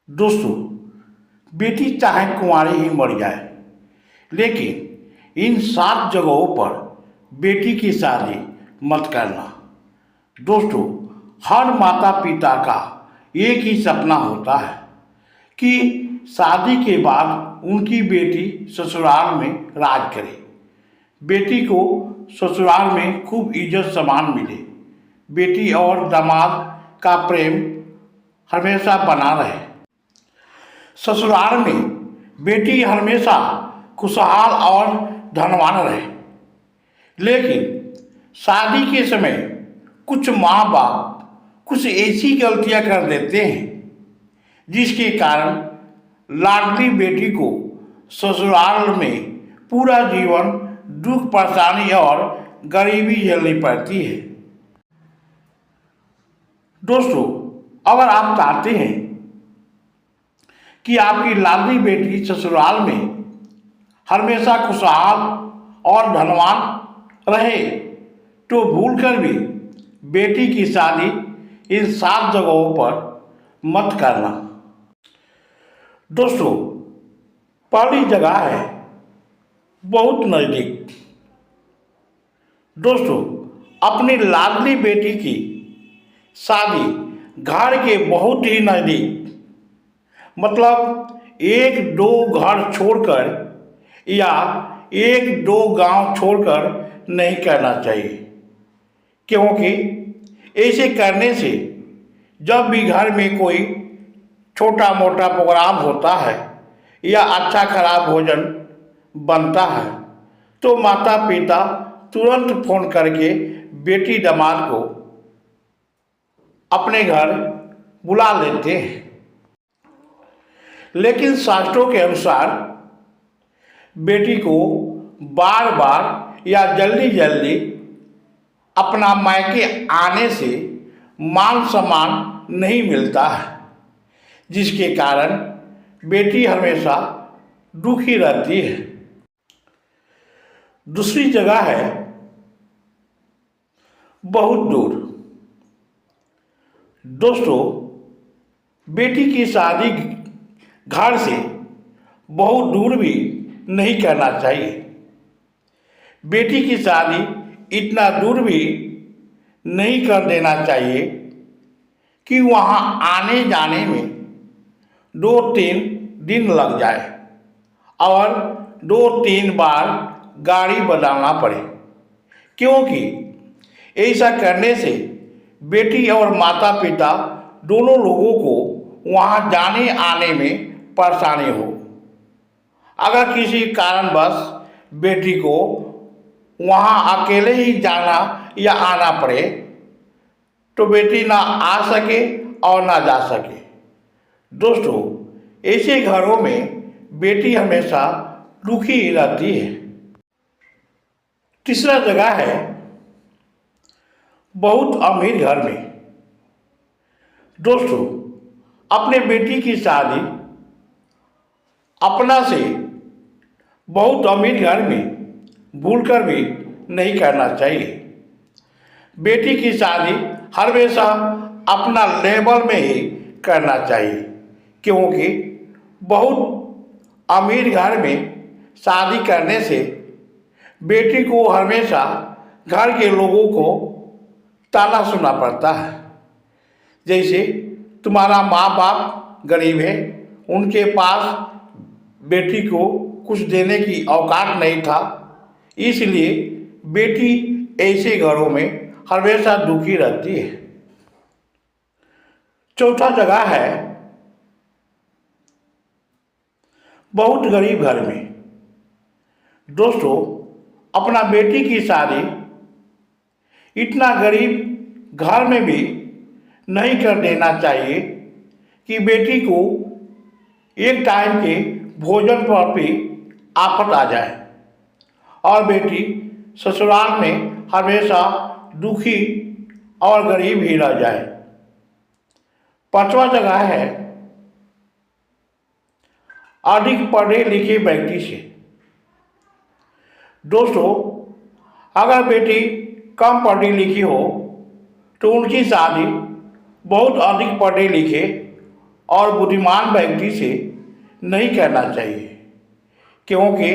दोस्तों, बेटी चाहे कुंवारी ही मर जाए, लेकिन इन 7 जगहों पर बेटी की शादी मत करना। दोस्तों, हर माता पिता का एक ही सपना होता है कि शादी के बाद उनकी बेटी ससुराल में राज करे, बेटी को ससुराल में खूब इज्जत सम्मान मिले, बेटी और दामाद का प्रेम हमेशा बना रहे, ससुराल में बेटी हमेशा खुशहाल और धनवान रहे। लेकिन शादी के समय कुछ माँ बाप कुछ ऐसी गलतियाँ कर देते हैं जिसके कारण लाडली बेटी को ससुराल में पूरा जीवन दुख परेशानी और गरीबी झेलनी पड़ती है। दोस्तों, अगर आप चाहते हैं कि आपकी लाडली बेटी ससुराल में हमेशा खुशहाल और धनवान रहे, तो भूलकर भी बेटी की शादी इन 7 जगहों पर मत करना। दोस्तों, पहली जगह है बहुत नज़दीक। दोस्तों, अपनी लाडली बेटी की शादी घर के बहुत ही नज़दीक, मतलब 1-2 घर छोड़कर या 1-2 गांव छोड़कर नहीं करना चाहिए, क्योंकि ऐसे करने से जब भी घर में कोई छोटा मोटा प्रोग्राम होता है या अच्छा खराब भोजन बनता है तो माता पिता तुरंत फोन करके बेटी दामाद को अपने घर बुला लेते हैं। लेकिन शास्त्रों के अनुसार बेटी को बार बार या जल्दी जल्दी अपना मायके आने से मान सम्मान नहीं मिलता है, जिसके कारण बेटी हमेशा दुखी रहती है। दूसरी जगह है बहुत दूर। दोस्तों, बेटी की शादी घर से बहुत दूर भी नहीं करना चाहिए। बेटी की शादी इतना दूर भी नहीं कर देना चाहिए कि वहाँ आने जाने में 2-3 दिन लग जाए और 2-3 बार गाड़ी बदलना पड़े, क्योंकि ऐसा करने से बेटी और माता पिता दोनों लोगों को वहाँ जाने आने में परेशानी हो। अगर किसी कारणवश बेटी को वहाँ अकेले ही जाना या आना पड़े तो बेटी ना आ सके और ना जा सके। दोस्तों, ऐसे घरों में बेटी हमेशा दुखी ही रहती है। तीसरा जगह है बहुत अमीर घर में। दोस्तों, अपने बेटी की शादी अपना से बहुत अमीर घर में भूलकर भी नहीं करना चाहिए। बेटी की शादी हमेशा अपना लेवल में ही करना चाहिए, क्योंकि बहुत अमीर घर में शादी करने से बेटी को हमेशा घर के लोगों को ताना सुनना पड़ता है, जैसे तुम्हारा माँ बाप गरीब है, उनके पास बेटी को कुछ देने की औकात नहीं था, इसलिए बेटी ऐसे घरों में हमेशा दुखी रहती है। चौथा जगह है बहुत गरीब घर में। दोस्तों, अपना बेटी की शादी इतना गरीब घर में भी नहीं कर देना चाहिए कि बेटी को एक टाइम के भोजन पर भी आफत आ जाए और बेटी ससुराल में हमेशा दुखी और गरीब ही रह जाए। पांचवा जगह है अधिक पढ़े लिखे व्यक्ति से। दोस्तों, अगर बेटी कम पढ़ी लिखी हो तो उनकी शादी बहुत अधिक पढ़े लिखे और बुद्धिमान व्यक्ति से नहीं करना चाहिए, क्योंकि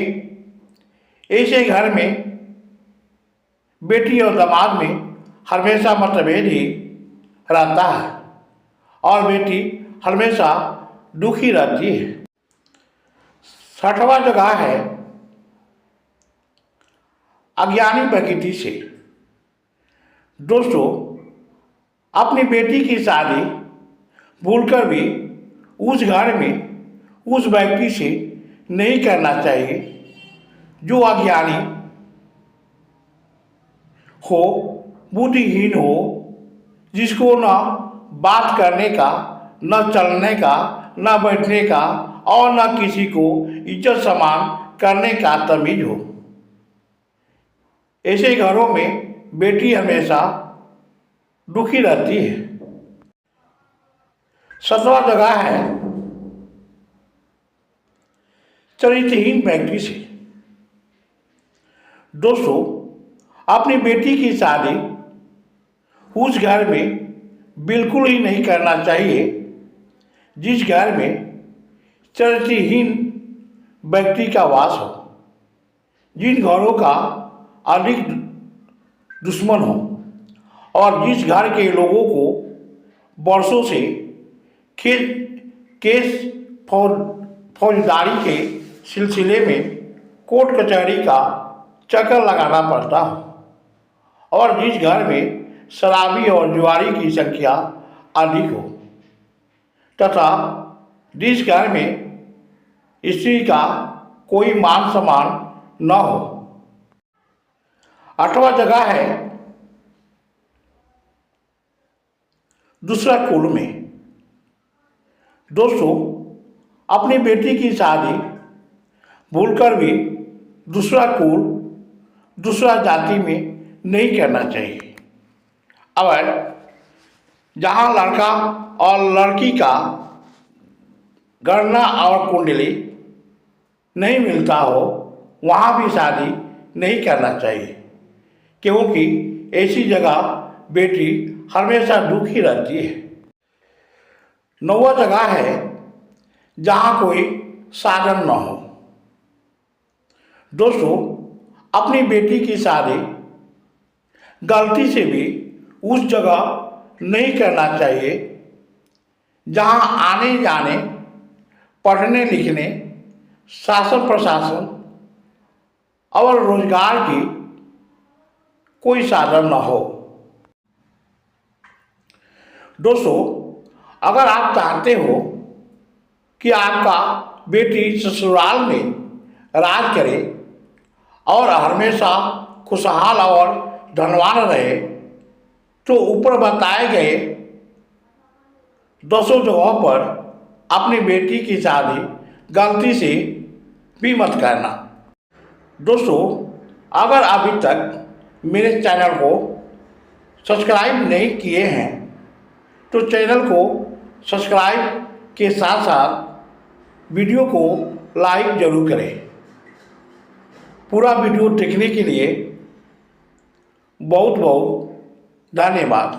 ऐसे घर में बेटी और दामाद में हमेशा मतभेद ही रहता है और बेटी हमेशा दुखी रहती है। 6वां जगह है अज्ञानी प्रकृति से। दोस्तों, अपनी बेटी की शादी भूलकर भी उस घर में उस व्यक्ति से नहीं करना चाहिए जो अज्ञानी हो, बुद्धिहीन हो, जिसको न बात करने का, न चलने का, न बैठने का और न किसी को इज्जत सम्मान करने का तमीज हो। ऐसे घरों में बेटी हमेशा दुखी रहती है। 7वां जगह है चरित्रहीन व्यक्ति से। दोस्तों, अपनी बेटी की शादी उस घर में बिल्कुल ही नहीं करना चाहिए जिस घर में चरित्रहीन व्यक्ति का वास हो, जिन घरों का अधिक दुश्मन हो और जिस घर के लोगों को वर्षों से केस फौजदारी के सिलसिले में कोर्ट कचहरी का चक्कर लगाना पड़ता हो और जिस घर में शराबी और जुआरी की संख्या अधिक हो तथा जिस घर में स्त्री का कोई मान सम्मान न हो। 8वां जगह है दूसरा कुल में। दोस्तों, अपनी बेटी की शादी भूलकर भी दूसरा कुल, दूसरा जाति में नहीं करना चाहिए। अगर जहाँ लड़का और लड़की का गणना और कुंडली नहीं मिलता हो वहाँ भी शादी नहीं करना चाहिए, क्योंकि ऐसी जगह बेटी हमेशा दुखी रहती है। 9वां जगह है जहाँ कोई साधन न हो। दोस्तों, अपनी बेटी की शादी गलती से भी उस जगह नहीं करना चाहिए जहाँ आने जाने, पढ़ने लिखने, शासन प्रशासन और रोजगार की कोई साधन न हो। दोस्तों, अगर आप चाहते हो कि आपका बेटी ससुराल में राज करे और हमेशा खुशहाल और धनवान रहे, तो ऊपर बताए गए 200 जगहों पर अपनी बेटी की शादी गलती से भी मत करना। दोस्तों, अगर अभी तक मेरे चैनल को सब्सक्राइब नहीं किए हैं तो चैनल को सब्सक्राइब के साथ साथ वीडियो को लाइक जरूर करें। पूरा वीडियो देखने के लिए बहुत बहुत धन्यवाद।